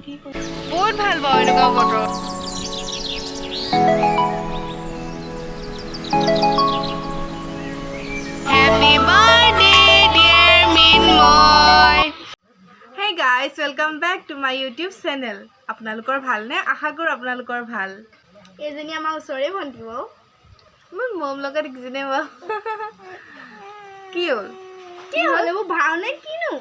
বহুত ভাল পাওঁ এনেকুৱা বতৰ। Happy birthday dear Minmoy. Hey guys, welcome back to my YouTube channel. আপোনালোকৰ ভাল নে? আশা কৰো আপোনালোকৰ ভাল। এজনী আমাৰ ওচৰৰে ভন্টি ও। মোৰ মম লগা দেখিছনে বা? কি হ'ল? কি হ'ল? ও ভাওনে কিনো?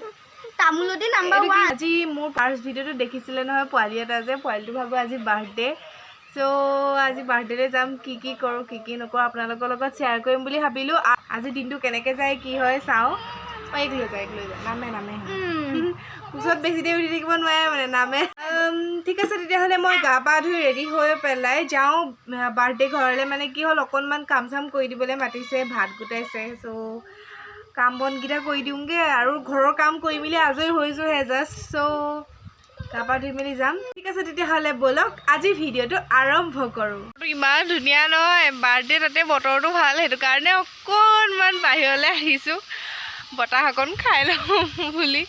তামুলতে নাম্বাৰ 1 আজি মোৰ ফাৰ্স্ট ভিডিওটো দেখিছিলে নহয় পোৱালি এটা যে পোৱালিটো ভাগো আজি বাৰ্থডে সো আজি বাৰ্থডেতে যাম কি কি কৰো কি কি নকৰো আপোনালোকৰ লগত শেয়াৰ কৰিম বুলি ভাবিলো আজি দিনটো কেনেকৈ যায় কি হয় চাও পাইক লৈ যায় নামে উছত বেছি দেৰি উঠি থাকিব নোৱাৰে মানে নামে ঠিক আছে তেতিয়াহ'লে মই গা পা ধুই ৰেডি হৈ পেলাই যাওঁ বাৰ্থডে ঘৰলৈ মানে কি হ'ল অকণমান কাম চাম কৰি দিবলৈ মাতিছে ভাত গোটাইছে সো কাম বনকেইটা কৰি দিওঁগে আৰু ঘৰৰ কাম কৰি মিলি আজৰি হৈছোহে জাষ্ট সো গা পা ধুই মেলি যাম ঠিক আছে তেতিয়াহ'লে বলক আজি ভিডিঅ'টো আৰম্ভ কৰোঁ ইমান ধুনীয়া নহয় বাৰ্থডে তাতে বতৰটো ভাল সেইটো কাৰণে অকণমান বাহিৰলৈ আহিছোঁ বতাহ অকণ খাই লওঁ বুলি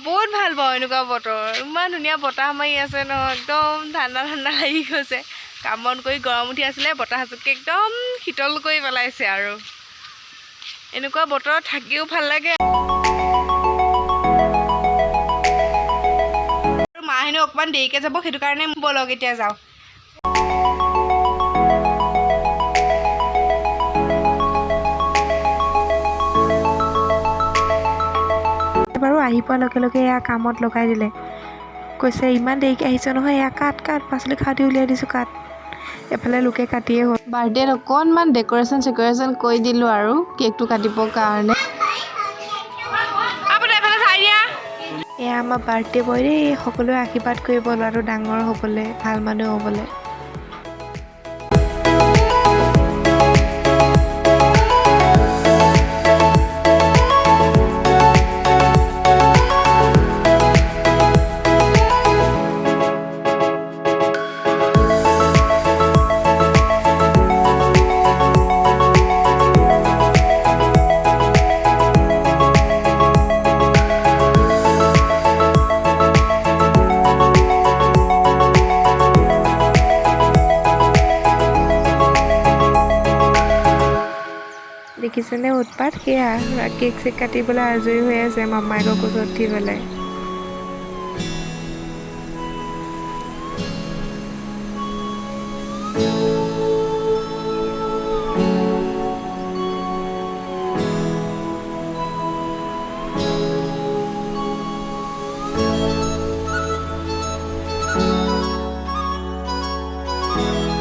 বহুত ভাল পাওঁ এনেকুৱা বতৰ ইমান ধুনীয়া বতাহ মাৰি আছে নহয় একদম ঠাণ্ডা ঠাণ্ডা লাগি গৈছে কাম বন কৰি গৰম উঠি আছিলে বতাহটোকে একদম শীতল কৰি পেলাইছে আৰু এনেকুৱা বতৰত থাকিও ভাল লাগে মাহেনো অকণমান দেৰিকৈ যাব সেইটো কাৰণে বলক এতিয়া যাওঁ বাৰু আহি পোৱাৰ লগে লগে এয়া কামত লগাই দিলে কৈছে ইমান দেৰিকৈ আহিছ নহয় এয়া কাট পাচলি খাওঁতে উলিয়াই দিছোঁ কাট এফালে লোকে কাটিয়ে হ'ল বাৰ্থডেত অকণমান ডেক'ৰেশ্যন কৰি দিলোঁ আৰু কেকটো কাটিবৰ কাৰণে এয়া আমাৰ বাৰ্থডে বয় দেই সকলোৱে আশীৰ্বাদ কৰিব ল'ৰাটো ডাঙৰ হ'বলৈ ভাল মানুহ হ'বলৈ দেখিছেনে উৎপাত সেয়া কেক চেক কাটিবলৈ আজৰি হৈ আছে মামায়েকৰ কোচত উঠি পেলাই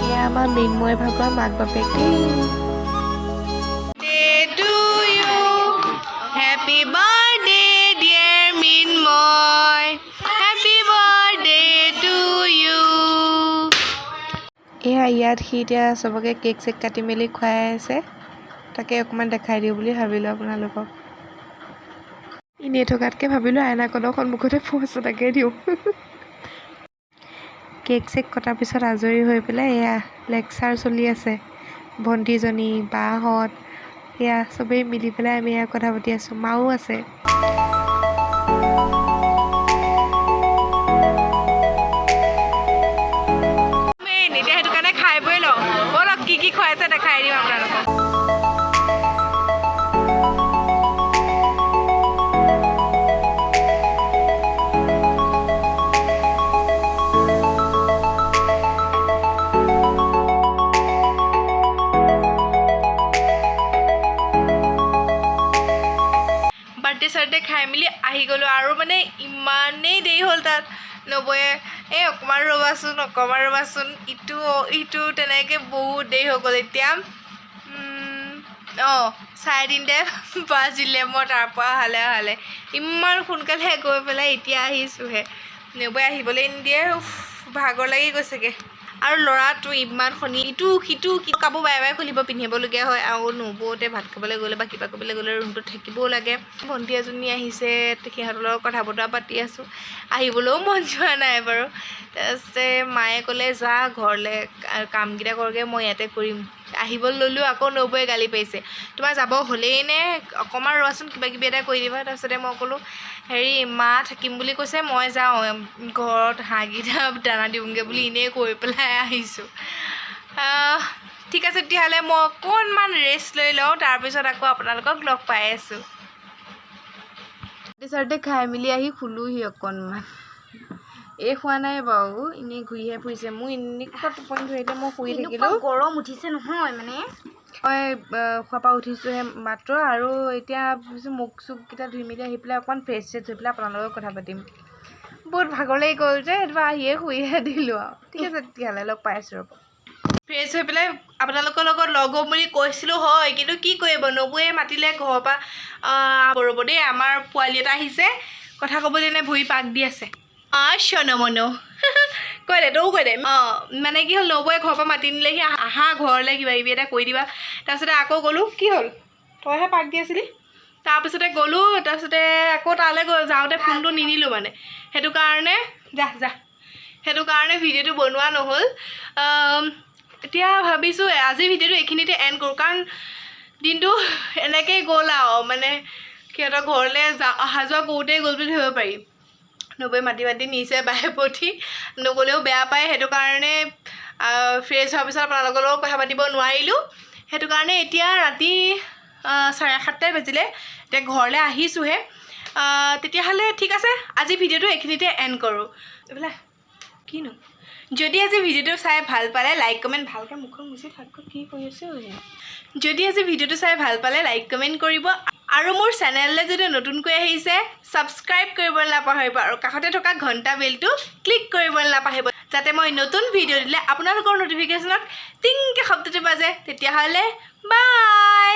এয়া আমাৰ মৃন্ময় ভাগৰ মাক বাপেক Happy birthday dear Minmoy Happy birthday to you এয়া ইয়াত সি এতিয়া চবকে কেক চেক কাটি মেলি খুৱাই আছে তাকে অকণমান দেখাই দিওঁ বুলি ভাবিলোঁ আপোনালোকক এনেই থকাতকৈ ভাবিলোঁ আইনাখনৰ সন্মুখতে প'জ এটাকে দিওঁ কেক চেক কটাৰ পিছত আজৰি হৈ পেলাই এয়া লেকচাৰ চলি আছে ভণ্টিজনী বাহঁত এয়া চবেই মিলি পেলাই আমি এয়া কথা পাতি আছোঁ মাও আছে এতিয়া সেইটো কাৰণে খাই বৈ লওঁ বলক কি কি খুৱাইছে দেখাই দিওঁ আপোনালোকক বাৰ্থডে খাই মেলি আহি গ'লোঁ আৰু মানে ইমানেই দেৰি হ'ল তাত নবয়ে এই অকণমান ৰ'বাচোন ইটো তেনেকৈ বহুত দেৰি হৈ গ'ল এতিয়া 3:30 বাজিলে মই তাৰপৰা অহালে ইমান সোনকালে গৈ পেলাই এতিয়া আহিছোঁহে নবয়ে আহিবলৈ নিদিয়ে ভাগৰ লাগি গৈছেগৈ আৰু ল'ৰাটো ইমান শনি ইটো সিটো কাপোৰ বাৰে খুলিব পিন্ধিবলগীয়া হয় আৰু নবৌতে ভাত খাবলৈ গ'লে বা কিবা কৰিবলৈ গ'লে ৰুমটোত থাকিবও লাগে ভণ্টি এজনী আহিছে সিহঁতৰ লগত কথা বতৰা পাতি আছোঁ আহিবলৈও মন যোৱা নাই বাৰু তাৰপিছতে মায়ে ক'লে যা ঘৰলৈ কামকেইটা কৰগৈ মই ইয়াতে কৰিম আহিবলৈ ল'লোঁ আকৌ নবৌয়ে গালি পাৰিছে তোমাৰ যাব হ'লেই নে অকণমান ৰচোন কিবা কিবি এটা কৰি দিবা তাৰপিছতে মই ক'লোঁ হেৰি মা থাকিম বুলি কৈছে মই যাওঁ ঘৰত হাঁহকেইটা দানা দিওঁগৈ বুলি এনেই কৈ পেলাই আহিছোঁ ঠিক আছে তেতিয়াহ'লে মই অকণমান ৰেষ্ট লৈ লওঁ তাৰপিছত আকৌ আপোনালোকক লগ পাই আছোঁ তাৰপিছতে খাই মেলি আহি শুলোহি অকণমান এই খোৱা নাই বাৰু এনেই ঘূৰিহে ফুৰিছে মোৰ এনেকুৱা টোপনি ধৰিলে মই শুই থাকিলোঁ গৰম উঠিছে নহয় মানে মই খোৱাৰ পৰা উঠিছোঁহে মাত্ৰ আৰু এতিয়া ভাবিছোঁ মুখ চুখকেইটা ধুই মেলি আহি পেলাই অকণমান ফ্ৰেছ হৈ পেলাই আপোনালোকৰ লগত কথা পাতিম বহুত ভাগৰ লাগি গ'ল যে সেইটো আহিয়ে শুইহে দিলোঁ আৰু ঠিক আছে তেতিয়াহ'লে লগ পাই আছোঁ ৰ'ব ফ্ৰেছ হৈ পেলাই আপোনালোকৰ লগত লগ হ'ম বুলি কৈছিলোঁ হয় কিন্তু কি কৰিব নবৌয়ে মাতিলে ঘৰৰ পৰা ৰ'ব দেই আমাৰ পোৱালি এটা আহিছে কথা ক'বলৈ নে ভৰি পাক দি আছে চনমনো কৈ দে তয়ো কৈ দে মানে কি হ'ল নবৌয়ে ঘৰৰ পৰা মাতি নিলেহি আহা ঘৰলৈ কিবা কিবি এটা কৈ দিবা তাৰপিছতে আকৌ গ'লোঁ কি হ'ল তইহে পাক দি আছিলি তাৰপিছতে গ'লোঁ তাৰপিছতে আকৌ তালৈ যাওঁতে ফোনটো নিনিলোঁ মানে সেইটো কাৰণে সেইটো কাৰণে ভিডিঅ'টো বনোৱা নহ'ল এতিয়া ভাবিছোঁ আজি ভিডিঅ'টো এইখিনিতে এণ্ড কৰোঁ কাৰণ দিনটো এনেকৈয়ে গ'ল আৰু মানে সিহঁতৰ ঘৰলৈ অহা যোৱা কৰোঁতেই গ'ল বুলি ধৰিব পাৰি নবৌয়ে মাতি নিছে বাৰে প্ৰতি নগ'লেও বেয়া পায় সেইটো কাৰণে ফ্ৰেছ হোৱাৰ পিছত আপোনালোকৰ লগত কথা পাতিব নোৱাৰিলোঁ সেইটো কাৰণে এতিয়া ৰাতি 7:30 বাজিলে এতিয়া ঘৰলৈ আহিছোঁহে তেতিয়াহ'লে ঠিক আছে আজি ভিডিঅ'টো এইখিনিতে এণ্ড কৰোঁ এইবিলাক কিনো যদি আজি ভিডিঅ'টো চাই ভাল পালে লাইক কমেণ্ট ভালকৈ মুখখন মুচি থাকক কি কৰি আছে যদি আজি ভিডিঅ'টো চাই ভাল পালে লাইক কমেণ্ট কৰিব আৰু মোৰ চেনেললৈ যদি নতুনকৈ আহিছে ছাবস্ক্ৰাইব কৰিবলৈ নাপাহৰিব আৰু কাষতে থকা ঘণ্টা বেলটো ক্লিক কৰিবলৈ নাপাহৰিব যাতে মই নতুন ভিডিঅ' দিলে আপোনালোকৰ ন'টিফিকেশ্যনত টিংকৈ শব্দটো বাজে তেতিয়াহ'লে বাই